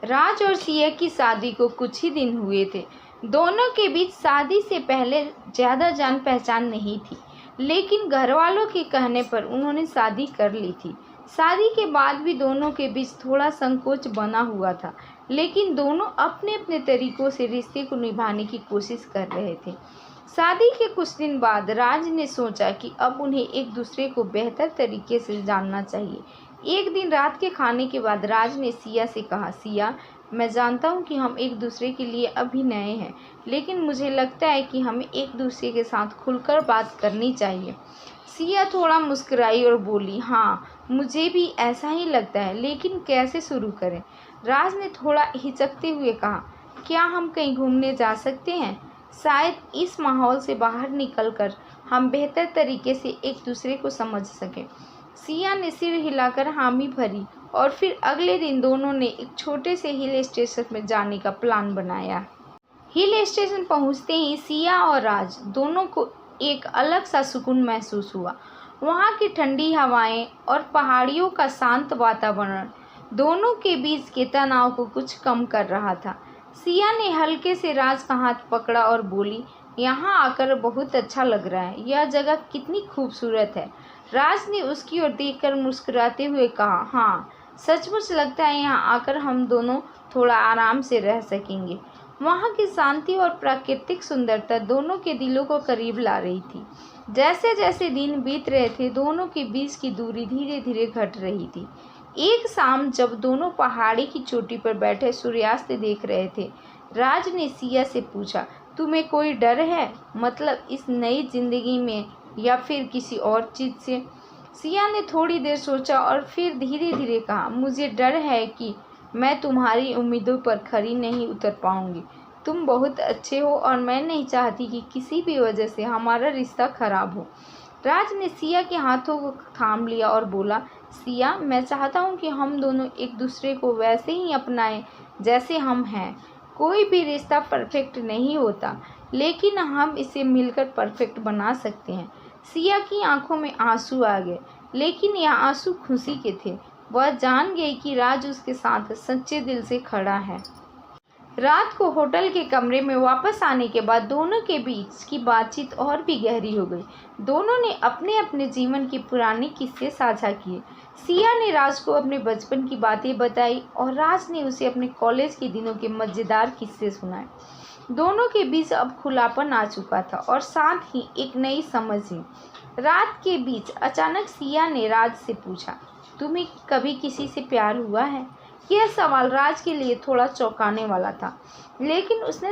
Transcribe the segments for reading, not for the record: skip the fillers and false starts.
राज और सिया की शादी को कुछ ही दिन हुए थे। दोनों के बीच शादी से पहले ज़्यादा जान पहचान नहीं थी, लेकिन घरवालों के कहने पर उन्होंने शादी कर ली थी। शादी के बाद भी दोनों के बीच थोड़ा संकोच बना हुआ था, लेकिन दोनों अपने अपने तरीकों से रिश्ते को निभाने की कोशिश कर रहे थे। शादी के कुछ दिन बाद राज ने सोचा कि अब उन्हें एक दूसरे को बेहतर तरीके से जानना चाहिए। एक दिन रात के खाने के बाद राज ने सिया से कहा, सिया, मैं जानता हूँ कि हम एक दूसरे के लिए अभी नए हैं, लेकिन मुझे लगता है कि हमें एक दूसरे के साथ खुलकर बात करनी चाहिए। सिया थोड़ा मुस्कुराई और बोली, हाँ, मुझे भी ऐसा ही लगता है, लेकिन कैसे शुरू करें? राज ने थोड़ा हिचकते हुए कहा, क्या हम कहीं घूमने जा सकते हैं? शायद इस माहौल से बाहर निकलकर हम बेहतर तरीके से एक दूसरे को समझ सकें। सिया ने सिर हिलाकर हामी भरी और फिर अगले दिन दोनों ने एक छोटे से हिल स्टेशन में जाने का प्लान बनाया। हिल स्टेशन पहुंचते ही सिया और राज दोनों को एक अलग सा सुकून महसूस हुआ। वहां की ठंडी हवाएं और पहाड़ियों का शांत वातावरण दोनों के बीच के तनाव को कुछ कम कर रहा था। सिया ने हल्के से राज का हाथ पकड़ा और बोली, यहाँ आकर बहुत अच्छा लग रहा है, यह जगह कितनी खूबसूरत है। राज ने उसकी ओर देखकर मुस्कुराते हुए कहा, हाँ, सचमुच लगता है यहाँ आकर हम दोनों थोड़ा आराम से रह सकेंगे। वहाँ की शांति और प्राकृतिक सुंदरता दोनों के दिलों को करीब ला रही थी। जैसे जैसे दिन बीत रहे थे, दोनों के बीच की दूरी धीरे धीरे घट रही थी। एक शाम जब दोनों पहाड़ी की चोटी पर बैठे सूर्यास्त देख रहे थे, राज ने सिया से पूछा, तुम्हें कोई डर है? मतलब इस नई जिंदगी में या फिर किसी और चीज़ से? सिया ने थोड़ी देर सोचा और फिर धीरे धीरे कहा, मुझे डर है कि मैं तुम्हारी उम्मीदों पर खरी नहीं उतर पाऊंगी। तुम बहुत अच्छे हो और मैं नहीं चाहती कि किसी भी वजह से हमारा रिश्ता खराब हो। राज ने सिया के हाथों को थाम लिया और बोला, सिया, मैं चाहता हूँ कि हम दोनों एक दूसरे को वैसे ही अपनाएं जैसे हम हैं। कोई भी रिश्ता परफेक्ट नहीं होता, लेकिन हम इसे मिलकर परफेक्ट बना सकते हैं। सिया की आंखों में आंसू आ गए, लेकिन यह आंसू खुशी के थे। वह जान गई कि राज उसके साथ सच्चे दिल से खड़ा है। रात को होटल के कमरे में वापस आने के बाद दोनों के बीच की बातचीत और भी गहरी हो गई। दोनों ने अपने अपने जीवन के पुराने किस्से साझा किए। सिया ने राज को अपने बचपन की बातें बताई और राज ने उसे अपने कॉलेज के दिनों के मज़ेदार किस्से सुनाए। दोनों के बीच अब खुलापन आ चुका था और साथ ही एक नई समझ ही। रात के बीच अचानक सिया ने राज से पूछा, तुम्हें कभी किसी से प्यार हुआ है? यह सवाल राज के लिए थोड़ा चौंकाने वाला था, लेकिन उसने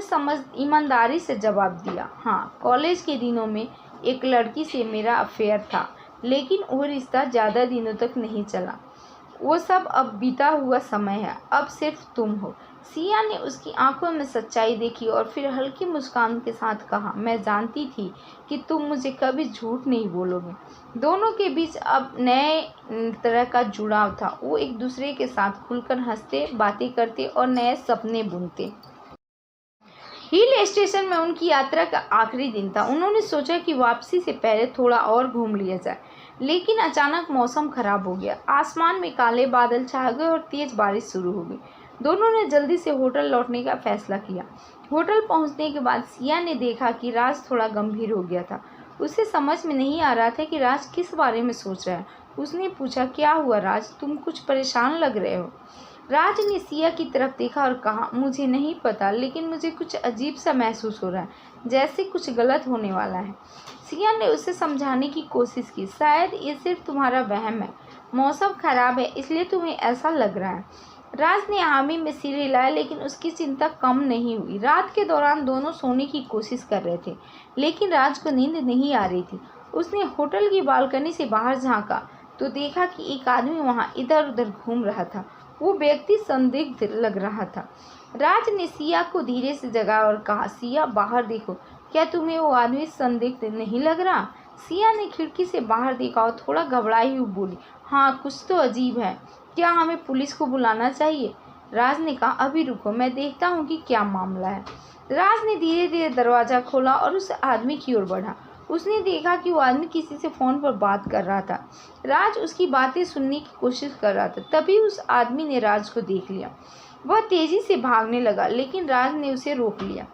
ईमानदारी से जवाब दिया, हाँ, कॉलेज के दिनों में एक लड़की से मेरा अफेयर था, लेकिन वो रिश्ता ज़्यादा दिनों तक नहीं चला। वो सब अब बीता हुआ समय है, अब सिर्फ तुम हो। सिया ने उसकी आंखों में सच्चाई देखी और फिर हल्की मुस्कान के साथ कहा, मैं जानती थी कि तुम मुझे कभी झूठ नहीं बोलोगे। दोनों के बीच अब नए तरह का जुड़ाव था। वो एक दूसरे के साथ खुलकर हंसते, बातें करते और नए सपने बुनते। हिल स्टेशन में उनकी यात्रा का आखिरी दिन था। उन्होंने सोचा कि वापसी से पहले थोड़ा और घूम लिया जाए, लेकिन अचानक मौसम खराब हो गया। आसमान में काले बादल छा गए और तेज बारिश शुरू हो गई। दोनों ने जल्दी से होटल लौटने का फैसला किया। होटल पहुंचने के बाद सिया ने देखा कि राज थोड़ा गंभीर हो गया था। उसे समझ में नहीं आ रहा था कि राज किस बारे में सोच रहा है। उसने पूछा, क्या हुआ राज, तुम कुछ परेशान लग रहे हो? राज ने सिया की तरफ देखा और कहा, मुझे नहीं पता, लेकिन मुझे कुछ अजीब सा महसूस हो रहा है, जैसे कुछ गलत होने वाला है। सिया ने उसे समझाने की कोशिश की, शायद ये सिर्फ तुम्हारा वहम है, मौसम खराब है इसलिए तुम्हें ऐसा लग रहा है। राज ने हामी में सिर हिलाया, लेकिन उसकी चिंता कम नहीं हुई। रात के दौरान दोनों सोने की कोशिश कर रहे थे, लेकिन राज को नींद नहीं आ रही थी। उसने होटल की बालकनी से बाहर झांका तो देखा कि एक आदमी वहां इधर उधर घूम रहा था। वो व्यक्ति संदिग्ध लग रहा था। राज ने सिया को धीरे से जगाया और कहा, सिया, बाहर देखो, क्या तुम्हें वो आदमी संदिग्ध नहीं लग रहा? सिया ने खिड़की से बाहर देखा और थोड़ा घबराई हुई बोली, हाँ, कुछ तो अजीब है, क्या हमें पुलिस को बुलाना चाहिए? राज ने कहा, अभी रुको, मैं देखता हूँ कि क्या मामला है। राज ने धीरे धीरे दरवाज़ा खोला और उस आदमी की ओर बढ़ा। उसने देखा कि वो आदमी किसी से फ़ोन पर बात कर रहा था। राज उसकी बातें सुनने की कोशिश कर रहा था। तभी उस आदमी ने राज को देख लिया। वह तेजी से भागने लगा, लेकिन राज ने उसे रोक लिया।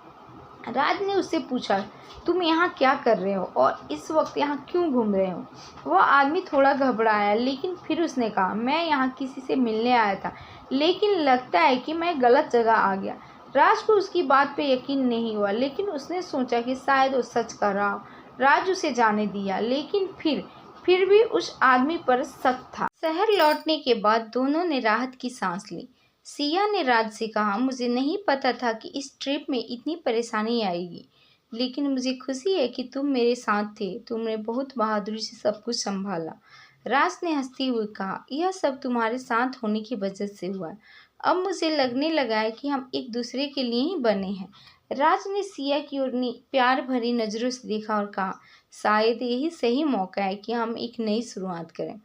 राज ने उससे पूछा, तुम यहाँ क्या कर रहे हो और इस वक्त यहाँ क्यों घूम रहे हो? वह आदमी थोड़ा घबराया, लेकिन फिर उसने कहा, मैं यहाँ किसी से मिलने आया था, लेकिन लगता है कि मैं गलत जगह आ गया। राज को उसकी बात पे यकीन नहीं हुआ, लेकिन उसने सोचा कि शायद वो सच कर रहा हो। राज उसे जाने दिया, लेकिन फिर भी उस आदमी पर शक था। शहर लौटने के बाद दोनों ने राहत की सांस ली। सिया ने राज से कहा, मुझे नहीं पता था कि इस ट्रिप में इतनी परेशानी आएगी, लेकिन मुझे खुशी है कि तुम मेरे साथ थे। तुमने बहुत बहादुरी से सब कुछ संभाला। राज ने हंसते हुए कहा, यह सब तुम्हारे साथ होने की वजह से हुआ है। अब मुझे लगने लगा है कि हम एक दूसरे के लिए ही बने हैं। राज ने सिया की ओर प्यार भरी नज़रों से देखा और कहा, शायद यही सही मौका है कि हम एक नई शुरुआत करें।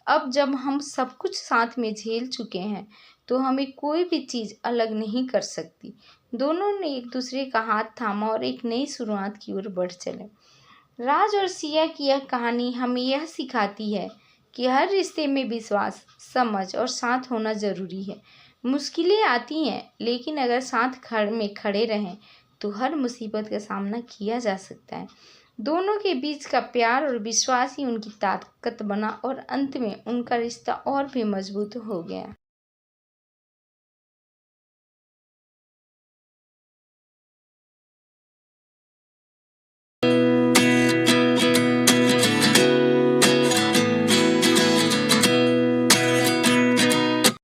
अब जब हम सब कुछ साथ में झेल चुके हैं, तो हमें कोई भी चीज़ अलग नहीं कर सकती। दोनों ने एक दूसरे का हाथ थामा और एक नई शुरुआत की ओर बढ़ चले। राज और सिया की यह कहानी हमें यह सिखाती है कि हर रिश्ते में विश्वास, समझ और साथ होना ज़रूरी है। मुश्किलें आती हैं, लेकिन अगर साथ में खड़े रहें तो हर मुसीबत का सामना किया जा सकता है। दोनों के बीच का प्यार और विश्वास ही उनकी ताकत बना और अंत में उनका रिश्ता और भी मजबूत हो गया।